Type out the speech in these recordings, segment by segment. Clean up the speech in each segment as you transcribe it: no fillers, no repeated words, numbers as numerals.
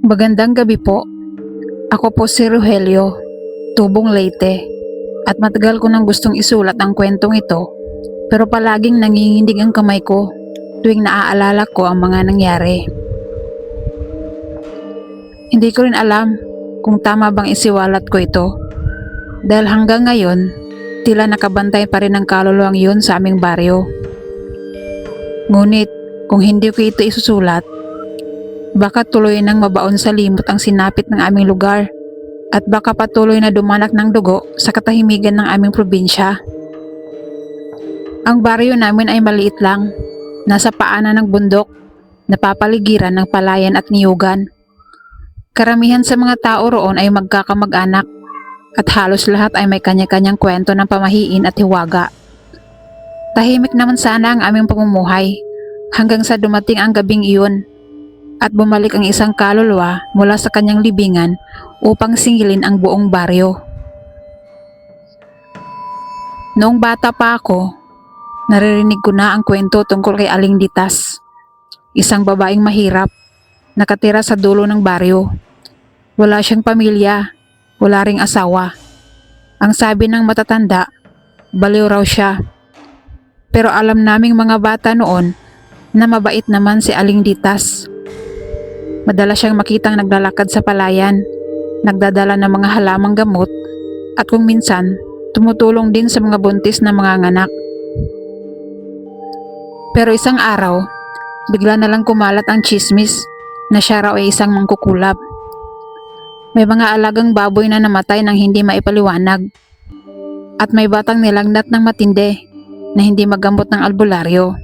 Magandang gabi po. Ako po si Rogelio, Tubong Leyte, at matagal ko nang gustong isulat ang kwentong ito, pero palaging nanginginig ang kamay ko tuwing naaalala ko ang mga nangyari. Hindi ko rin alam kung tama bang isiwalat ko ito, dahil hanggang ngayon, tila nakabantay pa rin ang kaluluwang yun sa aming baryo. Ngunit, kung hindi ko ito isusulat, baka tuloy nang mabaon sa limot ang sinapit ng aming lugar at baka patuloy na dumanak ng dugo sa katahimikan ng aming probinsya. Ang baryo namin ay maliit lang, nasa paanan ng bundok, napapaligiran ng palayan at niyugan. Karamihan sa mga tao roon ay magkakamag-anak at halos lahat ay may kanya-kanyang kwento ng pamahiin at hiwaga. Tahimik naman sana ang aming pamumuhay hanggang sa dumating ang gabing iyon at bumalik ang isang kaluluwa mula sa kanyang libingan upang singilin ang buong baryo. Noong bata pa ako, naririnig ko na ang kwento tungkol kay Aling Ditas, isang babaeng mahirap, nakatira sa dulo ng baryo. Wala siyang pamilya, wala ring asawa. Ang sabi ng matatanda, baliw raw siya. Pero alam naming mga bata noon na mabait naman si Aling Ditas. Madalas siyang makitang naglalakad sa palayan, nagdadala ng mga halamang gamot, at kung minsan, tumutulong din sa mga buntis na mga nganak. Pero isang araw, bigla na lang kumalat ang tsismis na siya raw ay isang mangkukulab. May mga alagang baboy na namatay nang hindi maipaliwanag, at may batang nilagnat ng matindi na hindi magamot ng albularyo.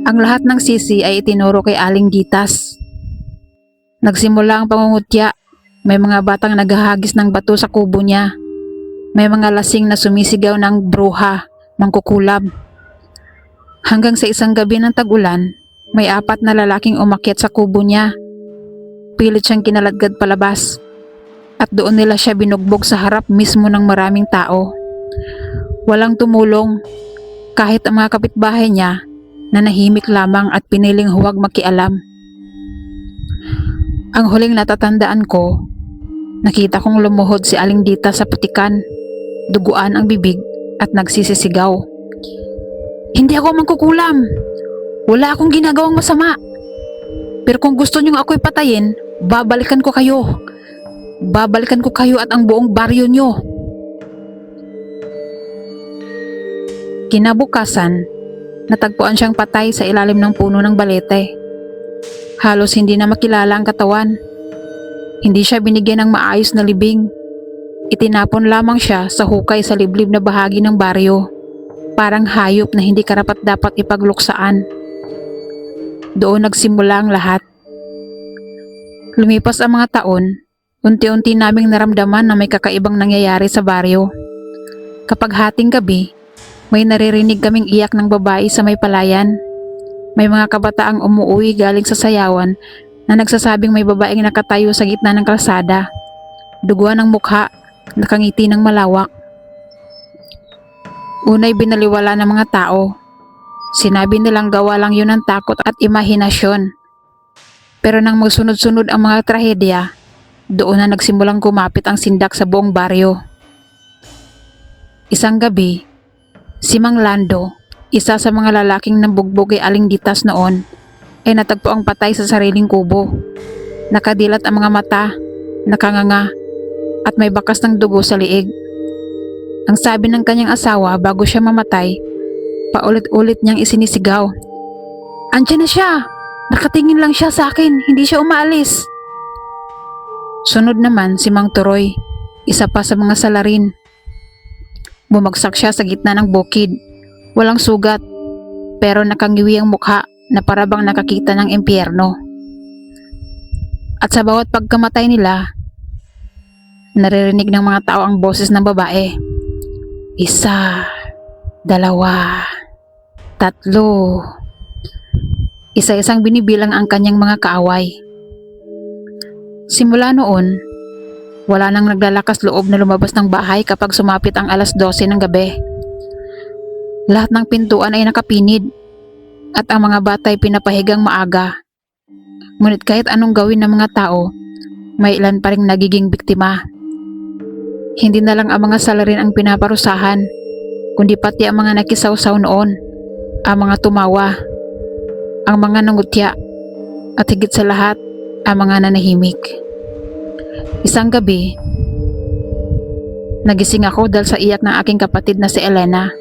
Ang lahat ng sisi ay itinuro kay Aling Ditas. Nagsimula ang pangungutya, may mga batang naghahagis ng bato sa kubo niya. May mga lasing na sumisigaw ng bruha, mangkukulab. Hanggang sa isang gabi ng tag-ulan, may 4 na lalaking umakyat sa kubo niya. Pilit siyang kinaladkad palabas, at doon nila siya binugbog sa harap mismo ng maraming tao. Walang tumulong, kahit ang mga kapitbahay niya na nahimik lamang at piniling huwag makialam. Ang huling natatandaan ko, nakita kong lumuhod si Aling Ditas sa putikan, duguan ang bibig at nagsisisigaw. "Hindi ako mangkukulam! Wala akong ginagawang masama! Pero kung gusto niyong ako'y patayin, babalikan ko kayo! Babalikan ko kayo at ang buong baryo niyo!" Kinabukasan, natagpuan siyang patay sa ilalim ng puno ng balete. Halos hindi na makilala ang katawan. Hindi siya binigyan ng maayos na libing. Itinapon lamang siya sa hukay sa liblib na bahagi ng baryo, parang hayop na hindi karapat-dapat ipagluksaan. Doon nagsimula ang lahat. Lumipas ang mga taon, unti-unti naming naramdaman na may kakaibang nangyayari sa baryo. Kapag hating gabi, may naririnig kaming iyak ng babae sa may palayan. May mga kabataang umuuwi galing sa sayawan na nagsasabing may babaeng nakatayo sa gitna ng kalsada, duguan ng mukha, nakangiti ng malawak. Unay binaliwala ng mga tao. Sinabi nilang gawa lang yun ng takot at imahinasyon. Pero nang magsunod-sunod ang mga trahedya, doon na nagsimulang kumapit ang sindak sa buong baryo. Isang gabi, si Mang Lando, isa sa mga lalaking nambugbog kay Aling Ditas noon, ay natagpo ang patay sa sariling kubo. Nakadilat ang mga mata, nakanganga, at may bakas ng dugo sa liig. Ang sabi ng kanyang asawa bago siya mamatay, paulit-ulit niyang isinisigaw, "Andiyan na siya! Nakatingin lang siya sa akin, hindi siya umaalis." Sunod naman si Mang Turoy, isa pa sa mga salarin. Bumagsak siya sa gitna ng bukid. Walang sugat, pero nakangiwi ang mukha na parabang nakakita ng impyerno. At sa bawat pagkamatay nila, naririnig ng mga tao ang boses ng babae. 1, 2, 3. Isa-isang binibilang ang kanyang mga kaaway. Simula noon, wala nang naglalakas loob na lumabas ng bahay kapag sumapit ang 12:00 ng gabi. Lahat ng pintuan ay nakapinid at ang mga bata ay pinapahigang maaga. Ngunit kahit anong gawin ng mga tao, may ilan pa ring nagiging biktima. Hindi na lang ang mga salarin ang pinaparusahan, kundi pati ang mga nakisawsaw noon, ang mga tumawa, ang mga nangutya, at higit sa lahat, ang mga nanahimik. Isang gabi, nagising ako dahil sa iyak ng aking kapatid na si Elena.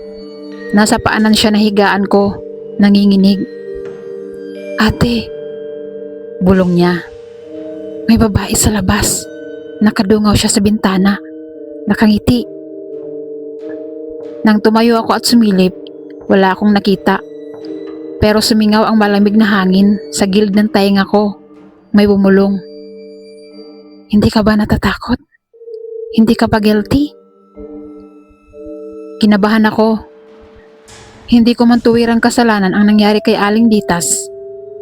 Nasa paanan siya na higaan ko, nanginginig. "Ate," bulong niya, "may babae sa labas. Nakadungaw siya sa bintana. Nakangiti." Nang tumayo ako at sumilip, wala akong nakita. Pero sumingaw ang malamig na hangin sa gilid ng tainga ko. May bumulong. "Hindi ka ba natatakot? Hindi ka pa guilty?" Kinabahan ako. Hindi ko man tuwirang kasalanan ang nangyari kay Aling Ditas,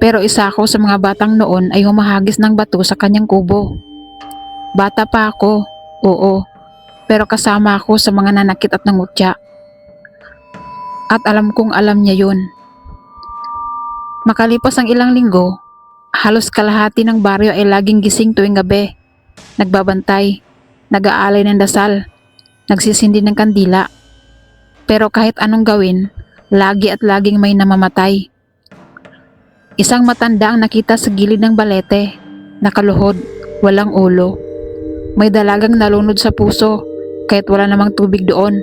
pero isa ako sa mga batang noon ay humahagis ng bato sa kanyang kubo. Bata pa ako, oo, pero kasama ako sa mga nanakit at nangutya. At alam kong alam niya yun. Makalipas ang ilang linggo, halos kalahati ng baryo ay laging gising tuwing gabi. Nagbabantay, nag-aalay ng dasal, nagsisindi ng kandila. Pero kahit anong gawin, lagi at laging may namamatay. Isang matanda ang nakita sa gilid ng balete, nakaluhod, walang ulo. May dalagang nalunod sa puso, kahit wala namang tubig doon.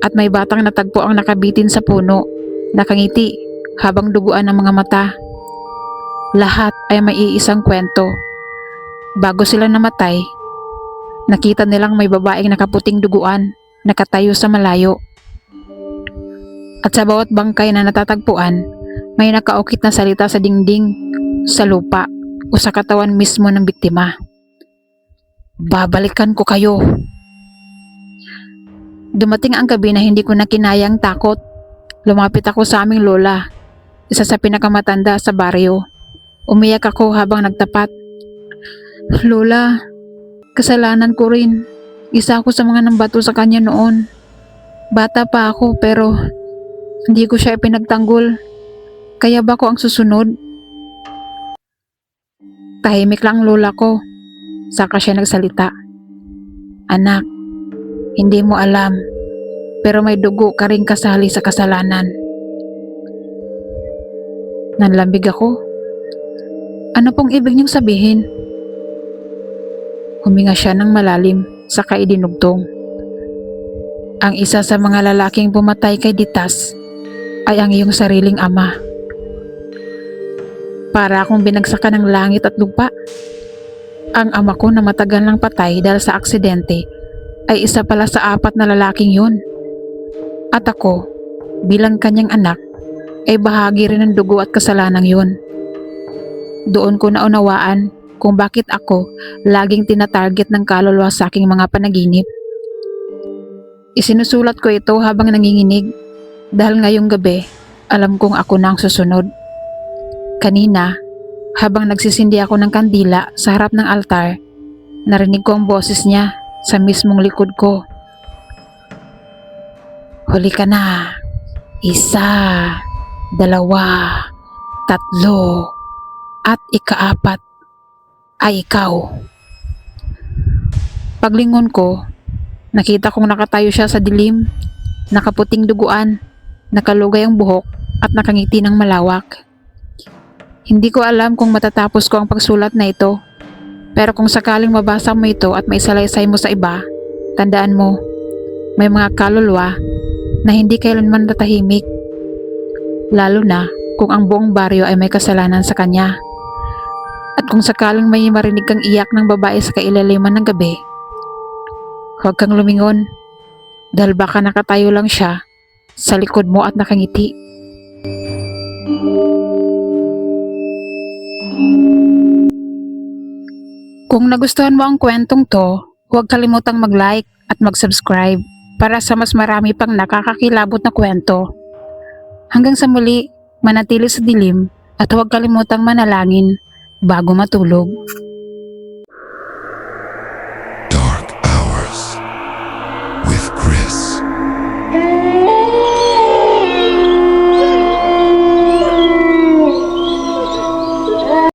At may batang natagpo ang nakabitin sa puno, nakangiti, habang duguan ng mga mata. Lahat ay may iisang kwento. Bago sila namatay, nakita nilang may babaeng nakaputing duguan, nakatayo sa malayo. At sa bawat bangkay na natatagpuan, may nakaukit na salita sa dingding, sa lupa, o sa katawan mismo ng biktima. "Babalikan ko kayo." Dumating ang gabi na hindi ko na kinayang takot. Lumapit ako sa aming lola, isa sa pinakamatanda sa baryo. Umiyak ako habang nagtapat. "Lola, kasalanan ko rin. Isa ako sa mga nambato sa kanya noon. Bata pa ako pero hindi ko siya ipinagtanggol. Kaya ba ko ang susunod?" Tahimik lang ang lola ko. Saka siya nagsalita. "Anak, hindi mo alam, pero may dugo ka ring kasali sa kasalanan." Nanlambig ako. "Ano pong ibig niyong sabihin?" Huminga siya ng malalim, saka idinugtong. "Ang isa sa mga lalaking pumatay kay Ditas ay ang iyong sariling ama." Para akong binagsakan ng langit at lupa. Ang ama ko na matagal nang patay dahil sa aksidente ay isa pala sa 4 na lalaking yun. At ako, bilang kanyang anak, ay bahagi rin ng dugo at kasalanang yun. Doon ko naunawaan kung bakit ako laging tinatarget ng kaluluwa sa aking mga panaginip. Isinusulat ko ito habang nanginginig dahil ngayong gabi alam kong ako na ang susunod. Kanina, habang nagsisindi ako ng kandila sa harap ng altar, narinig ko ang boses niya sa mismong likod ko. "Huli ka na. 1, 2, 3, at ika-4 ay ikaw." Paglingon ko, nakita kong nakatayo siya sa dilim, nakaputing duguan, nakalugay ang buhok at nakangiti ng malawak. Hindi ko alam kung matatapos ko ang pagsulat na ito, pero kung sakaling mabasa mo ito at maisalaysay mo sa iba, tandaan mo, may mga kaluluwa na hindi kailanman tatahimik, lalo na kung ang buong baryo ay may kasalanan sa kanya. At kung sakaling may marinig kang iyak ng babae sa kailaliman ng gabi, huwag kang lumingon dahil baka nakatayo lang siya sa likod mo at nakangiti. Kung nagustuhan mo ang kwentong to, huwag kalimutang mag-like at mag-subscribe para sa mas marami pang nakakakilabot na kwento. Hanggang sa muli, manatili sa dilim at huwag kalimutang manalangin bago matulog.